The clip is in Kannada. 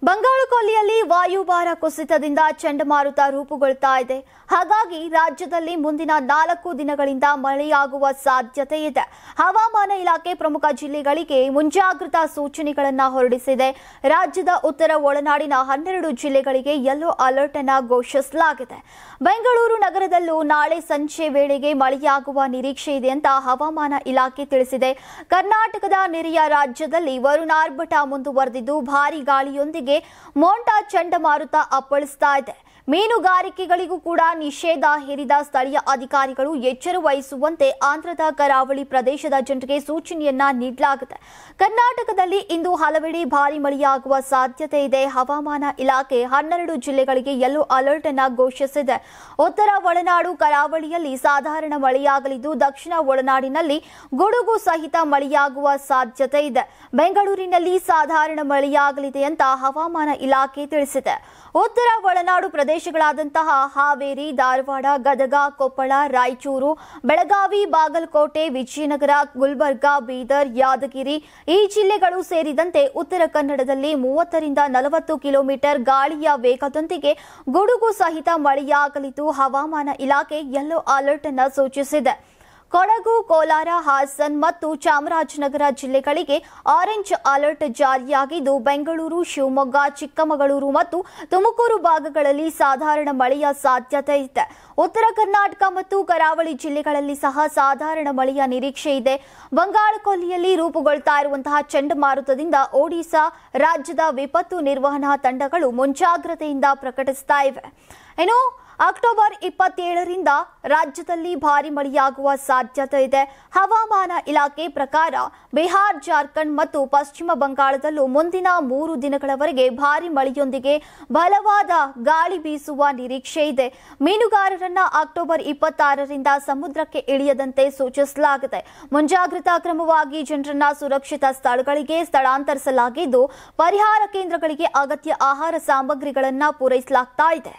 ಬಂಗಾಳಕೊಲ್ಲಿಯಲ್ಲಿ ವಾಯುಭಾರ ಕುಸಿತದಿಂದ ಚಂಡಮಾರುತ ರೂಪುಗೊಳ್ತಾ ಇದೆ. ಹಾಗಾಗಿ ರಾಜ್ಯದಲ್ಲಿ ಮುಂದಿನ 4 ದಿನಗಳಿಂದ ಮಳೆಯಾಗುವ ಸಾಧ್ಯತೆ ಇದೆ. ಹವಾಮಾನ ಇಲಾಖೆ ಪ್ರಮುಖ ಜಿಲ್ಲೆಗಳಿಗೆ ಮುಂಜಾಗ್ರತಾ ಸೂಚನೆಗಳನ್ನು ಹೊರಡಿಸಿದೆ. ರಾಜ್ಯದ ಉತ್ತರ ಒಳನಾಡಿನ 12 ಜಿಲ್ಲೆಗಳಿಗೆ ಯೆಲ್ಲೋ ಅಲರ್ಟ್ ಅನ್ನು ಘೋಷಿಸಲಾಗಿದೆ. ಬೆಂಗಳೂರು ನಗರದಲ್ಲೂ ನಾಳೆ ಸಂಜೆ ವೇಳೆಗೆ ಮಳೆಯಾಗುವ ನಿರೀಕ್ಷೆ ಇದೆ ಅಂತ ಹವಾಮಾನ ಇಲಾಖೆ ತಿಳಿಸಿದೆ. ಕರ್ನಾಟಕದ ನೆರೆಯ ರಾಜ್ಯದಲ್ಲಿ ವರುಣಾರ್ಭಟ ಮುಂದುವರೆದಿದ್ದು ಭಾರೀ ಗಾಳಿಯೊಂದಿಗೆ ಮೋಂಟಾ ಚಂಡಮಾರುತ ಅಪ್ಪಳಿಸ್ತಾ ಇದೆ. ಮೀನುಗಾರಿಕೆಗಳಿಗೂ ಕೂಡ ನಿಷೇಧ ಹೇರಿದ ಸ್ಥಳೀಯ ಅಧಿಕಾರಿಗಳು ಎಚ್ಚರ ವಹಿಸುವಂತೆ ಆಂಧ್ರದ ಕರಾವಳಿ ಪ್ರದೇಶದ ಜನರಿಗೆ ಸೂಚನೆಯನ್ನ ನೀಡಲಾಗಿದೆ. ಕರ್ನಾಟಕದಲ್ಲಿ ಇಂದು ಹಲವೆಡೆ ಭಾರೀ ಮಳೆಯಾಗುವ ಸಾಧ್ಯತೆ ಇದೆ. ಹವಾಮಾನ ಇಲಾಖೆ 12 ಜಿಲ್ಲೆಗಳಿಗೆ ಯೆಲ್ಲೋ ಅಲರ್ಟ್ ಅನ್ನು ಘೋಷಿಸಿದೆ. ಉತ್ತರ ಒಳನಾಡು ಕರಾವಳಿಯಲ್ಲಿ ಸಾಧಾರಣ ಮಳೆಯಾಗಲಿದ್ದು ದಕ್ಷಿಣ ಒಳನಾಡಿನಲ್ಲಿ ಗುಡುಗು ಸಹಿತ ಮಳೆಯಾಗುವ ಸಾಧ್ಯತೆ ಇದೆ. ಬೆಂಗಳೂರಿನಲ್ಲಿ ಸಾಧಾರಣ ಮಳೆಯಾಗಲಿದೆ ಅಂತ ಹವಾಮಾನ ಇಲಾಖೆ ತಿಳಿಸಿದೆ. ಉತ್ತರ ಒಳನಾಡು ಪ್ರದೇಶಗಳಾದಂತಹ ಹಾವೇರಿ, ಧಾರವಾಡ, ಗದಗ, ಕೊಪ್ಪಳ, ರಾಯಚೂರು, ಬೆಳಗಾವಿ, ಬಾಗಲಕೋಟೆ, ವಿಜಯನಗರ, ಗುಲ್ಬರ್ಗಾ, ಬೀದರ್, ಯಾದಗಿರಿ ಈ ಜಿಲ್ಲೆಗಳು ಸೇರಿದಂತೆ ಉತ್ತರ ಕನ್ನಡದಲ್ಲಿ 30 ರಿಂದ 40 ಕಿಲೋಮೀಟರ್ ಗಾಳಿಯ ವೇಗದೊಂದಿಗೆ ಗುಡುಗು ಸಹಿತ ಮಳೆಯಾಗಲಿದ್ದು ಹವಾಮಾನ ಇಲಾಖೆ ಯೆಲ್ಲೋ ಅಲರ್ಟ್ ಅನ್ನು ಸೂಚಿಸಿದೆ. ಕೊಡಗು, ಕೋಲಾರ, ಹಾಸನ್ ಮತ್ತು ಚಾಮರಾಜನಗರ ಜಿಲ್ಲೆಗಳಿಗೆ ಆರೆಂಜ್ ಅಲರ್ಟ್ ಜಾರಿಯಾಗಿದ್ದು ಬೆಂಗಳೂರು, ಶಿವಮೊಗ್ಗ, ಚಿಕ್ಕಮಗಳೂರು ಮತ್ತು ತುಮಕೂರು ಭಾಗಗಳಲ್ಲಿ ಸಾಧಾರಣ ಮಳೆಯ ಸಾಧ್ಯತೆ ಇದೆ. ಉತ್ತರ ಕರ್ನಾಟಕ ಮತ್ತು ಕರಾವಳಿ ಜಿಲ್ಲೆಗಳಲ್ಲಿ ಸಹ ಸಾಧಾರಣ ಮಳೆಯ ನಿರೀಕ್ಷೆ ಇದೆ. ಬಂಗಾಳಕೊಲ್ಲಿಯಲ್ಲಿ ರೂಪುಗೊಳ್ತಾ ಇರುವಂತಹ ಚಂಡಮಾರುತದಿಂದ ಒಡಿಶಾ ರಾಜ್ಯದ ವಿಪತ್ತು ನಿರ್ವಹಣಾ ತಂಡಗಳು ಮುಂಜಾಗ್ರತೆಯಿಂದ ಪ್ರಕಟಿಸ್ತಾ ಇವೆ. ಇನ್ನು ಅಕ್ಟೋಬರ್ 27ರಿಂದ ರಾಜ್ಯದಲ್ಲಿ ಭಾರೀ ಮಳೆಯಾಗುವ ಸಾಧ್ಯತೆ ಇದೆ. ಹವಾಮಾನ ಇಲಾಖೆ ಪ್ರಕಾರ ಬಿಹಾರ್, ಜಾರ್ಖಂಡ್ ಮತ್ತು ಪಶ್ಚಿಮ ಬಂಗಾಳದಲ್ಲೂ ಮುಂದಿನ 3 ದಿನಗಳವರೆಗೆ ಭಾರೀ ಮಳೆಯೊಂದಿಗೆ ಬಲವಾದ ಗಾಳಿ ಬೀಸುವ ನಿರೀಕ್ಷೆ ಇದೆ. ಮೀನುಗಾರರನ್ನ ಅಕ್ಟೋಬರ್ 26ರಿಂದ ಸಮುದ್ರಕ್ಕೆ ಇಳಿಯದಂತೆ ಸೂಚಿಸಲಾಗಿದೆ. ಮುಂಜಾಗ್ರತಾ ಕ್ರಮವಾಗಿ ಜನರನ್ನ ಸುರಕ್ಷಿತ ಸ್ಥಳಗಳಿಗೆ ಸ್ಥಳಾಂತರಿಸಲಾಗಿದ್ದು ಪರಿಹಾರ ಕೇಂದ್ರಗಳಿಗೆ ಅಗತ್ಯ ಆಹಾರ ಸಾಮಗ್ರಿಗಳನ್ನು ಪೂರೈಸಲಾಗ್ತಾ ಇದೆ.